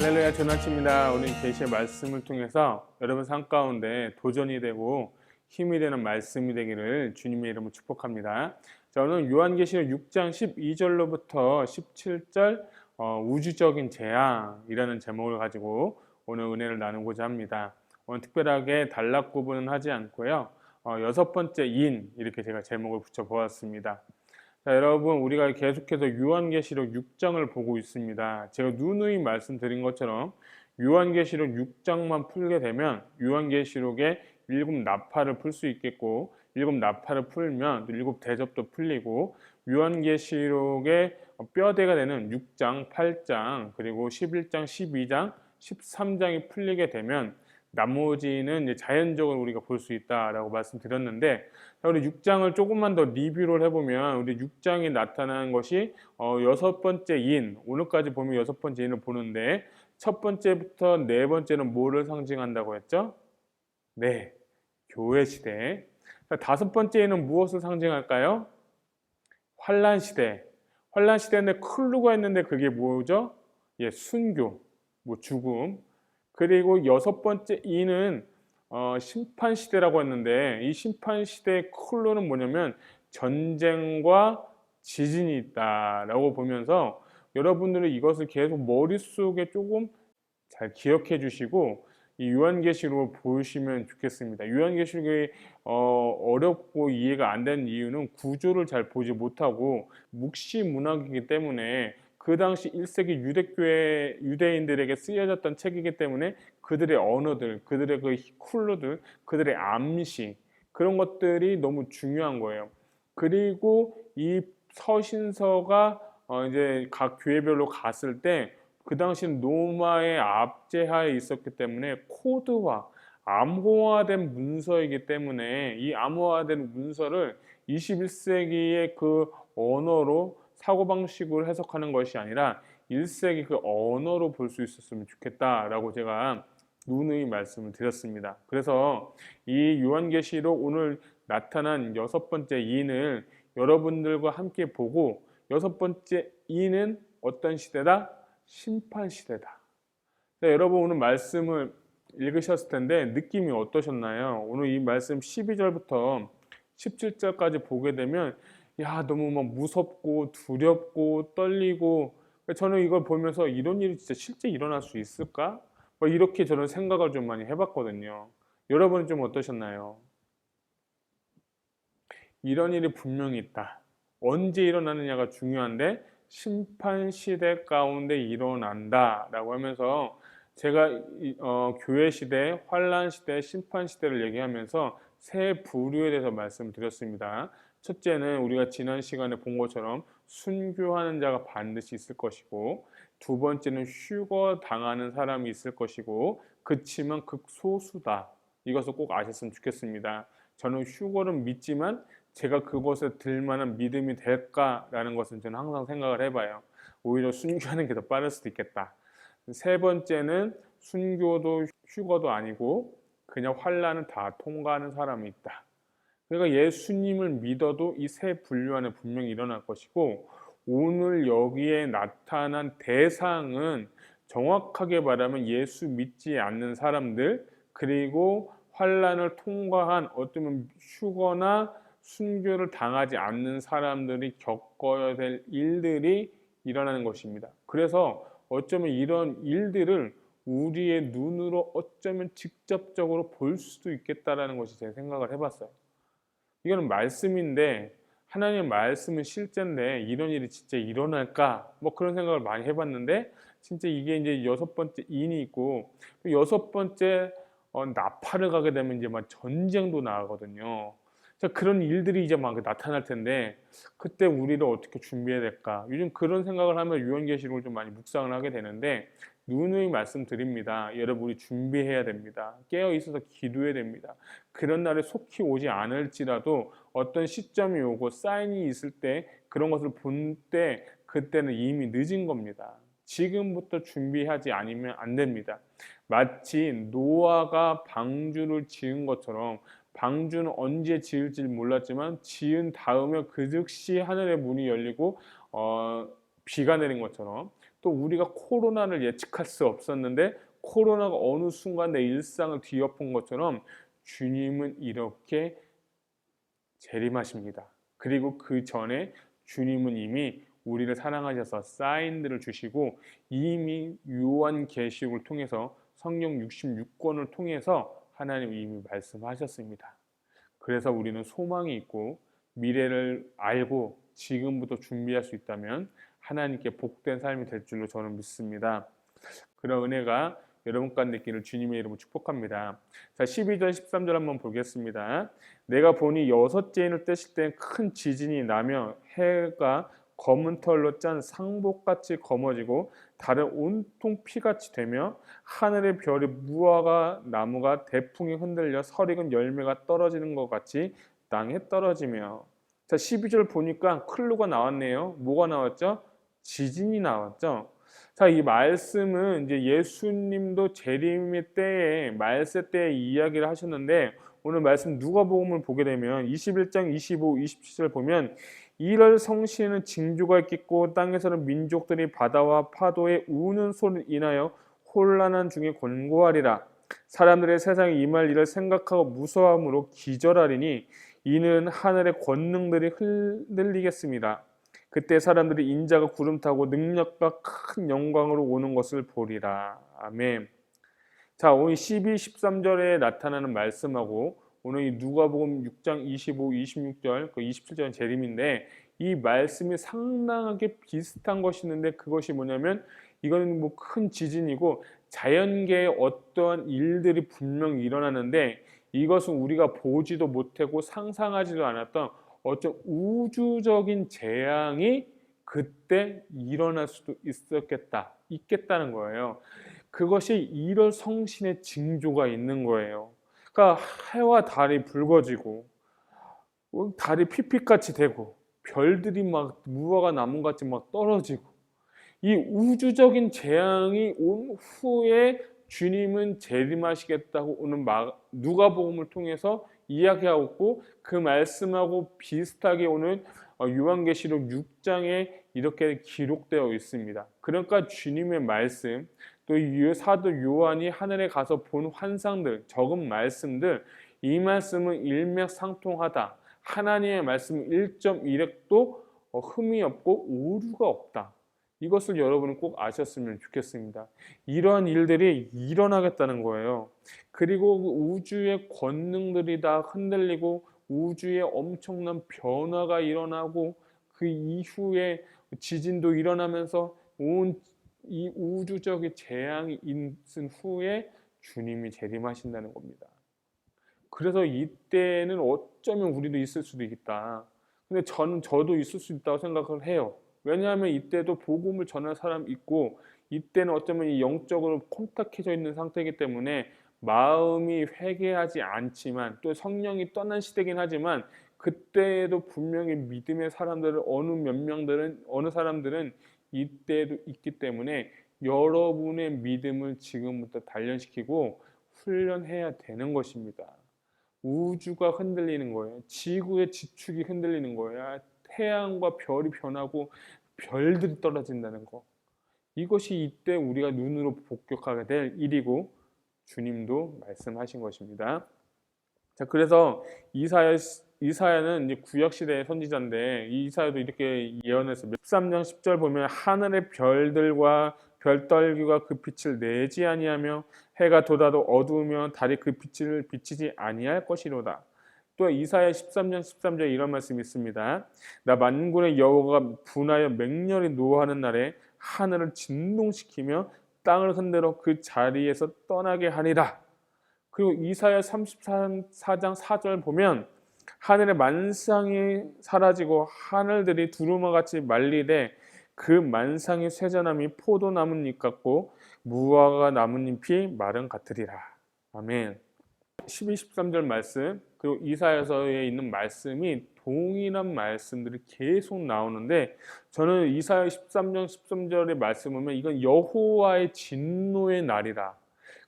할렐루야, 조나치입니다. 오늘 계시의 말씀을 통해서 여러분 삶 가운데 도전이 되고 힘이 되는 말씀이 되기를 주님의 이름으로 축복합니다. 자, 오늘 요한계시록 6장 12절로부터 17절 우주적인 재앙이라는 제목을 가지고 오늘 은혜를 나누고자 합니다. 오늘 특별하게 단락 구분은 하지 않고요. 여섯 번째 인 이렇게 제가 제목을 붙여보았습니다. 자, 여러분, 우리가 계속해서 요한계시록 6장을 보고 있습니다. 제가 누누이 말씀드린 것처럼 요한계시록 6장만 풀게 되면 요한계시록의 일곱 나팔을 풀 수 있겠고, 일곱 나팔을 풀면 또 일곱 대접도 풀리고, 요한계시록의 뼈대가 되는 6장, 8장, 그리고 11장, 12장, 13장이 풀리게 되면 나머지는 이제 자연적으로 우리가 볼 수 있다라고 말씀드렸는데, 우리 6장을 조금만 더 리뷰를 해보면 우리 6장에 나타나는 것이 여섯 번째 인, 오늘까지 보면 여섯 번째 인을 보는데 첫 번째부터 네 번째는 뭐를 상징한다고 했죠? 네, 교회 시대. 다섯 번째는 무엇을 상징할까요? 환란 시대. 환란 시대인데 클루가 있는데 그게 뭐죠? 예, 순교, 뭐 죽음. 그리고 여섯 번째 이는 심판 시대라고 했는데 이 심판 시대의 클로는 뭐냐면 전쟁과 지진이 있다라고 보면서 여러분들은 이것을 계속 머릿속에 조금 잘 기억해 주시고 이 요한계시록을 보시면 좋겠습니다. 요한계시록이 어렵고 이해가 안 되는 이유는 구조를 잘 보지 못하고 묵시 문학이기 때문에 그 당시 1세기 유대교회 유대인들에게 쓰여졌던 책이기 때문에 그들의 언어들, 그들의 그 쿨루들, 그들의 암시 그런 것들이 너무 중요한 거예요. 그리고 이 서신서가 이제 각 교회별로 갔을 때 그 당시는 로마의 압제하에 있었기 때문에 코드화, 암호화된 문서이기 때문에 이 암호화된 문서를 21세기의 그 언어로 사고방식으로 해석하는 것이 아니라 1세기 그 언어로 볼 수 있었으면 좋겠다라고 제가 누누이 말씀을 드렸습니다. 그래서 이 요한계시록 오늘 나타난 여섯 번째 인을 여러분들과 함께 보고 여섯 번째 인은 어떤 시대다? 심판 시대다. 자, 여러분 오늘 말씀을 읽으셨을 텐데 느낌이 어떠셨나요? 오늘 이 말씀 12절부터 17절까지 보게 되면 야, 너무 막 무섭고 두렵고 떨리고 저는 이걸 보면서 이런 일이 진짜 실제 일어날 수 있을까? 이렇게 저는 생각을 좀 많이 해봤거든요. 여러분은 좀 어떠셨나요? 이런 일이 분명히 있다. 언제 일어나느냐가 중요한데 심판 시대 가운데 일어난다라고 하면서 제가 교회 시대, 환란 시대, 심판 시대를 얘기하면서 세 부류에 대해서 말씀드렸습니다. 첫째는 우리가 지난 시간에 본 것처럼 순교하는 자가 반드시 있을 것이고, 두 번째는 휴거 당하는 사람이 있을 것이고, 그치만 극소수다. 이것을 꼭 아셨으면 좋겠습니다. 저는 휴거를 믿지만 제가 그것에 들 만한 믿음이 될까라는 것은 저는 항상 생각을 해봐요. 오히려 순교하는 게 더 빠를 수도 있겠다. 세 번째는 순교도 휴거도 아니고 그냥 환란을 다 통과하는 사람이 있다. 그러니까 예수님을 믿어도 이 세 분류 안에 분명히 일어날 것이고, 오늘 여기에 나타난 대상은 정확하게 말하면 예수 믿지 않는 사람들, 그리고 환란을 통과한 어쩌면 휴거나 순교를 당하지 않는 사람들이 겪어야 될 일들이 일어나는 것입니다. 그래서 어쩌면 이런 일들을 우리의 눈으로 어쩌면 직접적으로 볼 수도 있겠다라는 것이 제 생각을 해봤어요. 이거는 말씀인데 하나님의 말씀은 실제인데 이런 일이 진짜 일어날까? 뭐 그런 생각을 많이 해봤는데 진짜 이게 이제 여섯 번째 인이 있고 여섯 번째 나팔을 가게 되면 이제 막 전쟁도 나거든요. 그런 일들이 이제 막 나타날 텐데 그때 우리를 어떻게 준비해야 될까? 요즘 그런 생각을 하면 요한계시록을 좀 많이 묵상을 하게 되는데 누누이 말씀드립니다. 여러분 우리 준비해야 됩니다. 깨어 있어서 기도해야 됩니다. 그런 날에 속히 오지 않을지라도 어떤 시점이 오고 사인이 있을 때 그런 것을 본 때 그때는 이미 늦은 겁니다. 지금부터 준비하지 않으면 안 됩니다. 마치 노아가 방주를 지은 것처럼 방주는 언제 지을지 몰랐지만 지은 다음에 그 즉시 하늘의 문이 열리고 비가 내린 것처럼 또 우리가 코로나를 예측할 수 없었는데 코로나가 어느 순간 내 일상을 뒤엎은 것처럼 주님은 이렇게 재림하십니다. 그리고 그 전에 주님은 이미 우리를 사랑하셔서 사인들을 주시고 이미 요한계시록을 통해서 성경 66권을 통해서 하나님이 이미 말씀하셨습니다. 그래서 우리는 소망이 있고 미래를 알고 지금부터 준비할 수 있다면 하나님께 복된 삶이 될 줄로 저는 믿습니다. 그런 은혜가 여러분 가운데 있기를 주님의 이름으로 축복합니다. 자, 12절 13절 한번 보겠습니다. 내가 보니 여섯째 인을 떼실 때 큰 지진이 나며 해가 검은 털로 짠 상복같이 검어지고 달은 온통 피같이 되며 하늘의 별이 무화과 나무가 대풍에 흔들려 설익은 열매가 떨어지는 것 같이 땅에 떨어지며. 자, 12절 보니까 클루가 나왔네요. 뭐가 나왔죠? 지진이 나왔죠. 자, 이 말씀은 이제 예수님도 재림의 때에 말세 때에 이야기를 하셨는데 오늘 말씀 누가복음을 보게 되면 21장 25, 27절 보면 이럴 성시에는 징조가 있겠고 땅에서는 민족들이 바다와 파도에 우는 소리를 인하여 혼란한 중에 곤고하리라. 사람들의 세상에 임할 일을 생각하고 무서움으로 기절하리니 이는 하늘의 권능들이 흔들리겠습니다. 그때 사람들이 인자가 구름 타고 능력과 큰 영광으로 오는 것을 보리라. 아멘. 자, 오늘 12, 13절에 나타나는 말씀하고 오늘 이 누가복음 6장 25, 26절, 그 27절은 재림인데 이 말씀이 상당하게 비슷한 것이 있는데 그것이 뭐냐면 이거는 뭐 큰 지진이고 자연계의 어떠한 일들이 분명히 일어나는데 이것은 우리가 보지도 못하고 상상하지도 않았던 어떤 우주적인 재앙이 그때 일어날 수도 있겠다는 거예요. 그것이 1월 성신의 징조가 있는 거예요. 그러니까 해와 달이 붉어지고 달이 핏빛같이 되고 별들이 막 무화과 나무같이 막 떨어지고 이 우주적인 재앙이 온 후에 주님은 재림하시겠다고 오늘 누가복음을 통해서 이야기하고 있고 그 말씀하고 비슷하게 오늘 요한계시록 6장에 이렇게 기록되어 있습니다. 그러니까 주님의 말씀 또 사도 요한이 하늘에 가서 본 환상들 적은 말씀들 이 말씀은 일맥상통하다. 하나님의 말씀은 1.1획도 흠이 없고 오류가 없다. 이것을 여러분은 꼭 아셨으면 좋겠습니다. 이러한 일들이 일어나겠다는 거예요. 그리고 우주의 권능들이 다 흔들리고 우주에 엄청난 변화가 일어나고 그 이후에 지진도 일어나면서 온 이 우주적인 재앙이 있은 후에 주님이 재림하신다는 겁니다. 그래서 이때는 어쩌면 우리도 있을 수도 있겠다. 근데 저도 있을 수 있다고 생각을 해요. 왜냐하면 이때도 복음을 전할 사람 있고 이때는 어쩌면 이 영적으로 콩닥해져 있는 상태이기 때문에 마음이 회개하지 않지만 또 성령이 떠난 시대긴 하지만 그때에도 분명히 믿음의 사람들을 어느 사람들은 이때에도 있기 때문에 여러분의 믿음을 지금부터 단련시키고 훈련해야 되는 것입니다. 우주가 흔들리는 거예요. 지구의 지축이 흔들리는 거예요. 태양과 별이 변하고 별들이 떨어진다는 거. 이것이 이때 우리가 눈으로 복격하게 될 일이고 주님도 말씀하신 것입니다. 자, 그래서 이사야는 이제 구약 시대의 선지자인데 이 이사야도 이렇게 예언했어요. 13장 10절 보면 하늘의 별들과 별떨기가 그 빛을 내지 아니하며 해가 돋아도 어두우면 달이 그 빛을 비치지 아니할 것이로다. 또 이사야 13장 13절에 이런 말씀이 있습니다. 나 만군의 여호와가 분하여 맹렬히 노하는 날에 하늘을 진동시키며 땅을 흔들어 그 자리에서 떠나게 하리라. 그리고 이사야 34장 4절 보면 하늘의 만상이 사라지고 하늘들이 두루마같이 말리되 그 만상의 쇠자나무 포도나뭇잎 같고 무화과 나뭇잎이 마른 같으리라. 아멘. 12, 13절 말씀 그리고 이사야서에 있는 말씀이 동일한 말씀들이 계속 나오는데 저는 이사야 13장 13절의 말씀 보면 이건 여호와의 진노의 날이라.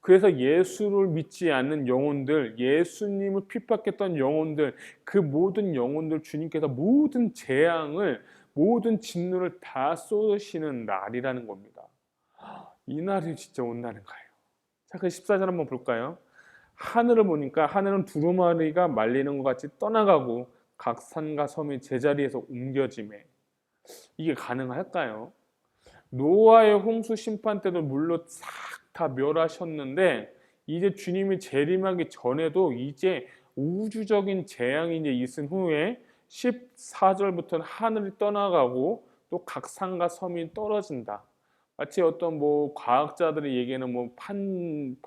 그래서 예수를 믿지 않는 영혼들, 예수님을 핍박했던 영혼들, 그 모든 영혼들 주님께서 모든 재앙을 모든 진노를 다 쏟으시는 날이라는 겁니다. 이 날이 진짜 온다는 거예요. 자, 그 14절 한번 볼까요? 하늘을 보니까 하늘은 두루마리가 말리는 것 같이 떠나가고 각 산과 섬이 제자리에서 옮겨지매. 이게 가능할까요? 노아의 홍수 심판 때도 물로 싹 다 멸하셨는데 이제 주님이 재림하기 전에도 이제 우주적인 재앙이 이제 있은 후에 14절부터는 하늘이 떠나가고 또 각 산과 섬이 떨어진다. 마치 어떤 뭐 과학자들이 얘기하는 뭐 판데믹,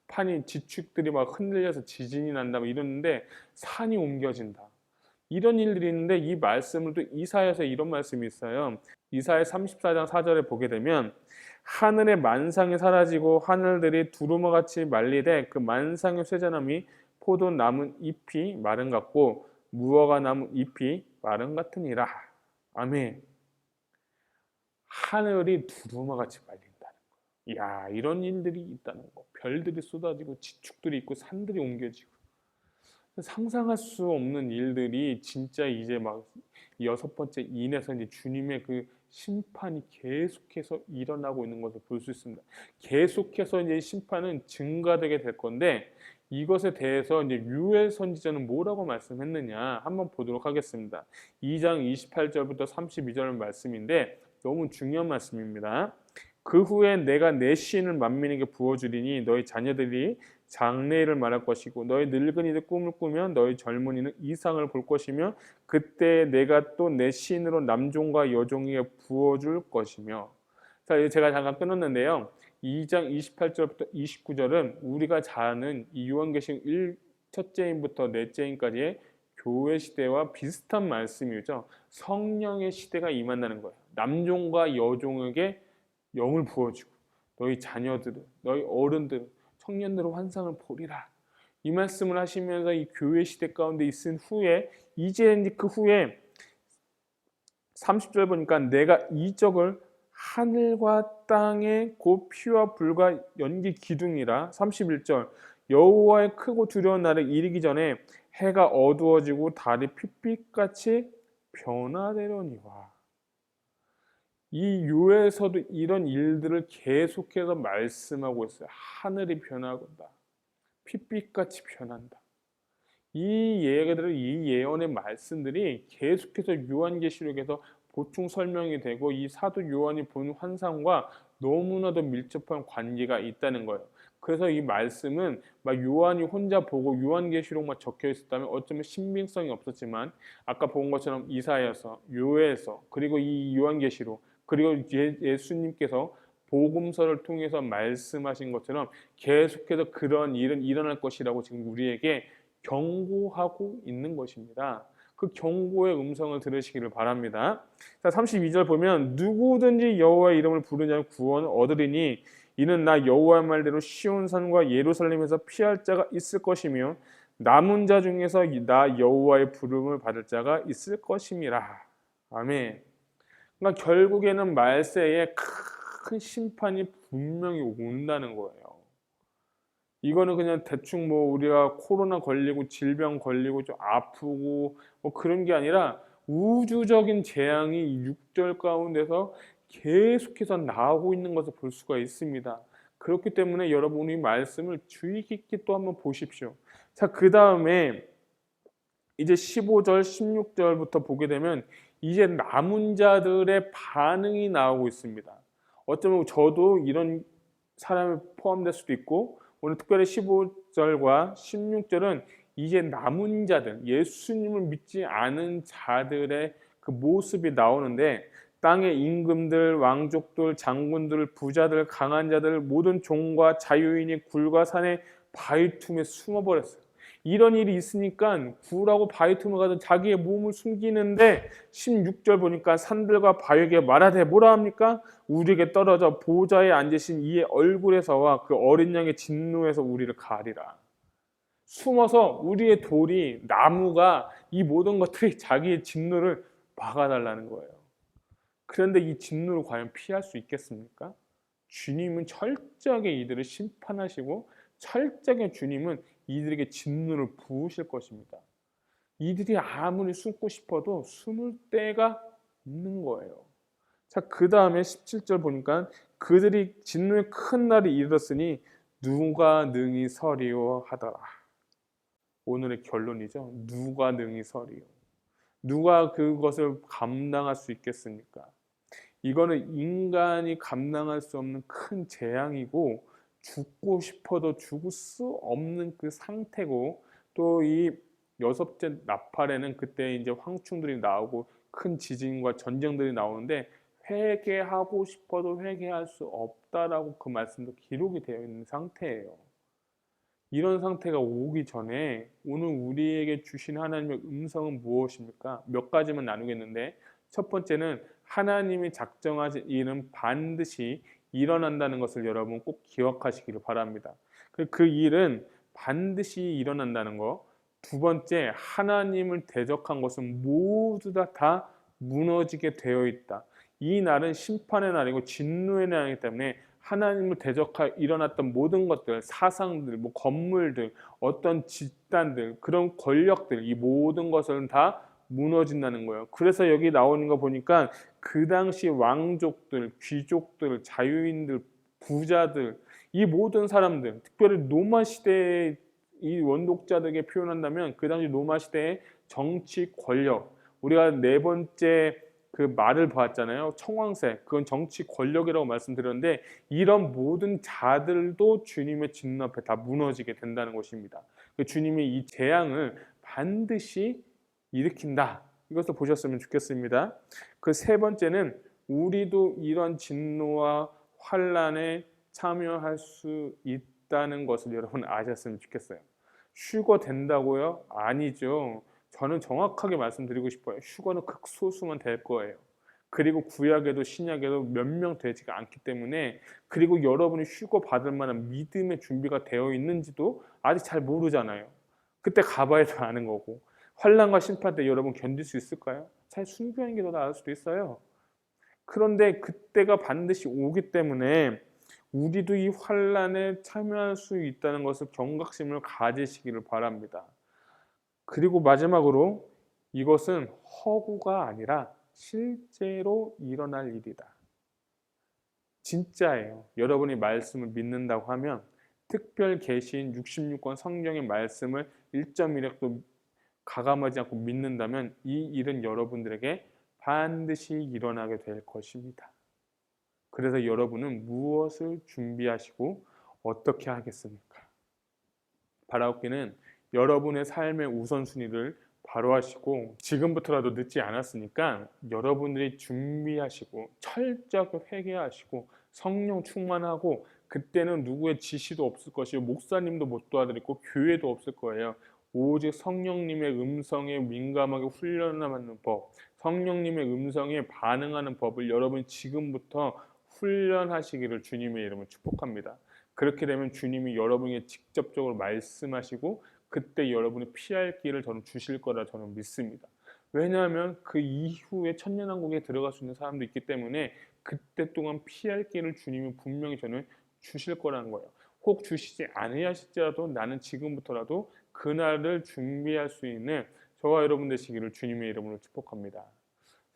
판이 지축들이 막 흔들려서 지진이 난다 뭐 이러는데 산이 옮겨진다. 이런 일들이 있는데 이 말씀을 또 이사야서 이런 말씀이 있어요. 이사야 34장 4절에 보게 되면 하늘의 만상이 사라지고 하늘들이 두루마같이 말리되 그 만상의 쇠자나무 포도나무 잎이 마른 같고 무화과 나무 잎이 마른 같으니라. 아멘. 하늘이 두루마같이 말린다는 거. 이야, 이런 일들이 있다는 거. 별들이 쏟아지고 지축들이 있고 산들이 옮겨지고 상상할 수 없는 일들이 진짜 이제 막 여섯 번째 인에서 이제 주님의 그 심판이 계속해서 일어나고 있는 것을 볼 수 있습니다. 계속해서 이제 심판은 증가되게 될 건데 이것에 대해서 이제 유엘 선지자는 뭐라고 말씀했느냐 한번 보도록 하겠습니다. 2장 28절부터 32절 말씀인데 너무 중요한 말씀입니다. 그 후에 내가 내 시인을 만민에게 부어주리니 너희 자녀들이 장래일을 말할 것이고 너희 늙은이들 꿈을 꾸며 너희 젊은이는 이상을 볼 것이며 그때 내가 또 내 시인으로 남종과 여종에게 부어줄 것이며. 자, 제가 잠깐 끊었는데요. 2장 28절부터 29절은 우리가 잘 아는 이 요한계시록 1첫째인부터 넷째인까지의 교회 시대와 비슷한 말씀이죠. 성령의 시대가 임한다는 거예요. 남종과 여종에게 영을 부어주고 너희 자녀들은 너희 어른들은 청년들의 환상을 보리라. 이 말씀을 하시면서 이 교회 시대 가운데 있은 후에 이제 그 후에 30절 보니까 내가 이적을 하늘과 땅에 곧 피와 불과 연기 기둥이라. 31절 여호와의 크고 두려운 날에 이르기 전에 해가 어두워지고 달이 핏빛같이 변화되려니와. 이 요에서도 이런 일들을 계속해서 말씀하고 있어요. 하늘이 변하건다. 핏빛같이 변한다. 이 예언들, 이 예언의 말씀들이 계속해서 요한계시록에서 보충 설명이 되고 이 사도 요한이 본 환상과 너무나도 밀접한 관계가 있다는 거예요. 그래서 이 말씀은 막 요한이 혼자 보고 요한계시록만 적혀 있었다면 어쩌면 신빙성이 없었지만 아까 본 것처럼 이사야서, 요엘서 그리고 이 요한계시록 그리고 예수님께서 복음서를 통해서 말씀하신 것처럼 계속해서 그런 일은 일어날 것이라고 지금 우리에게 경고하고 있는 것입니다. 그 경고의 음성을 들으시기를 바랍니다. 자, 32절 보면 누구든지 여호와의 이름을 부르냐면 구원을 얻으리니 이는 나 여호와의 말대로 시온산과 예루살렘에서 피할 자가 있을 것이며 남은 자 중에서 나 여호와의 부름을 받을 자가 있을 것임이라. 아멘. 그러니까 결국에는 말세에 큰 심판이 분명히 온다는 거예요. 이거는 그냥 대충 뭐 우리가 코로나 걸리고 질병 걸리고 좀 아프고 뭐 그런 게 아니라 우주적인 재앙이 6절 가운데서 계속해서 나오고 있는 것을 볼 수가 있습니다. 그렇기 때문에 여러분이 말씀을 주의 깊게 또 한번 보십시오. 자, 그 다음에 이제 15절, 16절부터 보게 되면 이제 남은 자들의 반응이 나오고 있습니다. 어쩌면 저도 이런 사람에 포함될 수도 있고 오늘 특별히 15절과 16절은 이제 남은 자들, 예수님을 믿지 않은 자들의 그 모습이 나오는데 땅의 임금들, 왕족들, 장군들, 부자들, 강한 자들, 모든 종과 자유인이 굴과 산의 바위 틈에 숨어버렸어요. 이런 일이 있으니까 굴하고 바위 틈에 가서 자기의 몸을 숨기는데 16절 보니까 산들과 바위에게 말하되 뭐라 합니까? 우리에게 떨어져 보좌에 앉으신 이의 얼굴에서와 그 어린 양의 진노에서 우리를 가리라. 숨어서 우리의 돌이 나무가 이 모든 것들이 자기의 진노를 막아달라는 거예요. 그런데 이 진노를 과연 피할 수 있겠습니까? 주님은 철저하게 이들을 심판하시고 철저하게 주님은 이들에게 진노를 부으실 것입니다. 이들이 아무리 숨고 싶어도 숨을 데가 없는 거예요. 자, 그 다음에 17절 보니까 그들이 진노의 큰 날이 이르렀으니 누가 능히 서리요 하더라. 오늘의 결론이죠. 누가 능히 서리요. 누가 그것을 감당할 수 있겠습니까? 이거는 인간이 감당할 수 없는 큰 재앙이고 죽고 싶어도 죽을 수 없는 그 상태고, 또 이 여섯째 나팔에는 그때 이제 황충들이 나오고 큰 지진과 전쟁들이 나오는데 회개하고 싶어도 회개할 수 없다라고 그 말씀도 기록이 되어 있는 상태예요. 이런 상태가 오기 전에 오늘 우리에게 주신 하나님의 음성은 무엇입니까? 몇 가지만 나누겠는데, 첫 번째는 하나님이 작정하신 일은 반드시 일어난다는 것을 여러분 꼭 기억하시기를 바랍니다. 그 일은 반드시 일어난다는 거. 두 번째, 하나님을 대적한 것은 모두 다 무너지게 되어 있다. 이 날은 심판의 날이고 진노의 날이기 때문에 하나님을 대적하여 일어났던 모든 것들, 사상들, 뭐 건물들, 어떤 집단들, 그런 권력들, 이 모든 것은 다 무너진다는 거예요. 그래서 여기 나오는 거 보니까 그 당시 왕족들, 귀족들, 자유인들, 부자들, 이 모든 사람들, 특별히 로마 시대의 이 원독자들에게 표현한다면 그 당시 로마 시대의 정치 권력, 우리가 네 번째 그 말을 봤잖아요. 청황새, 그건 정치 권력이라고 말씀드렸는데, 이런 모든 자들도 주님의 진노 앞에 다 무너지게 된다는 것입니다. 주님이 이 재앙을 반드시 일으킨다. 이것을 보셨으면 좋겠습니다. 그 세 번째는 우리도 이런 진노와 환난에 참여할 수 있다는 것을 여러분 아셨으면 좋겠어요. 휴거 된다고요? 아니죠. 저는 정확하게 말씀드리고 싶어요. 휴거는 극소수만 될 거예요. 그리고 구약에도 신약에도 몇 명 되지가 않기 때문에, 그리고 여러분이 휴거 받을 만한 믿음의 준비가 되어 있는지도 아직 잘 모르잖아요. 그때 가봐야 아는 거고. 환난과 심판 때 여러분 견딜 수 있을까요? 잘 순교하는 게 더 나을 수도 있어요. 그런데 그때가 반드시 오기 때문에 우리도 이 환난에 참여할 수 있다는 것을 경각심을 가지시기를 바랍니다. 그리고 마지막으로 이것은 허구가 아니라 실제로 일어날 일이다. 진짜예요. 여러분이 말씀을 믿는다고 하면 특별 계시인 66권 성경의 말씀을 1.1핵도 가감하지 않고 믿는다면 이 일은 여러분들에게 반드시 일어나게 될 것입니다. 그래서 여러분은 무엇을 준비하시고 어떻게 하겠습니까? 바라옵기는 여러분의 삶의 우선순위를 바로 하시고, 지금부터라도 늦지 않았으니까 여러분들이 준비하시고 철저하게 회개하시고 성령 충만하고, 그때는 누구의 지시도 없을 것이고 목사님도 못 도와드리고 교회도 없을 거예요. 오직 성령님의 음성에 민감하게 훈련하는 법, 성령님의 음성에 반응하는 법을 여러분이 지금부터 훈련하시기를 주님의 이름으로 축복합니다. 그렇게 되면 주님이 여러분에게 직접적으로 말씀하시고 그때 여러분이 피할 길을 저는 주실 거라 저는 믿습니다. 왜냐하면 그 이후에 천년왕국에 들어갈 수 있는 사람도 있기 때문에 그때 동안 피할 길을 주님이 분명히 저는 주실 거라는 거예요. 혹 주시지 않으실지라도 나는 지금부터라도 그날을 준비할 수 있는 저와 여러분 되시기를 주님의 이름으로 축복합니다.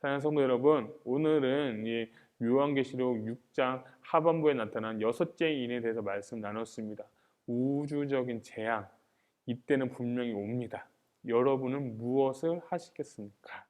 사랑하는 성도 여러분, 오늘은 이 요한계시록 6장 하반부에 나타난 여섯째 인에 대해서 말씀 나눴습니다. 우주적인 재앙, 이때는 분명히 옵니다. 여러분은 무엇을 하시겠습니까?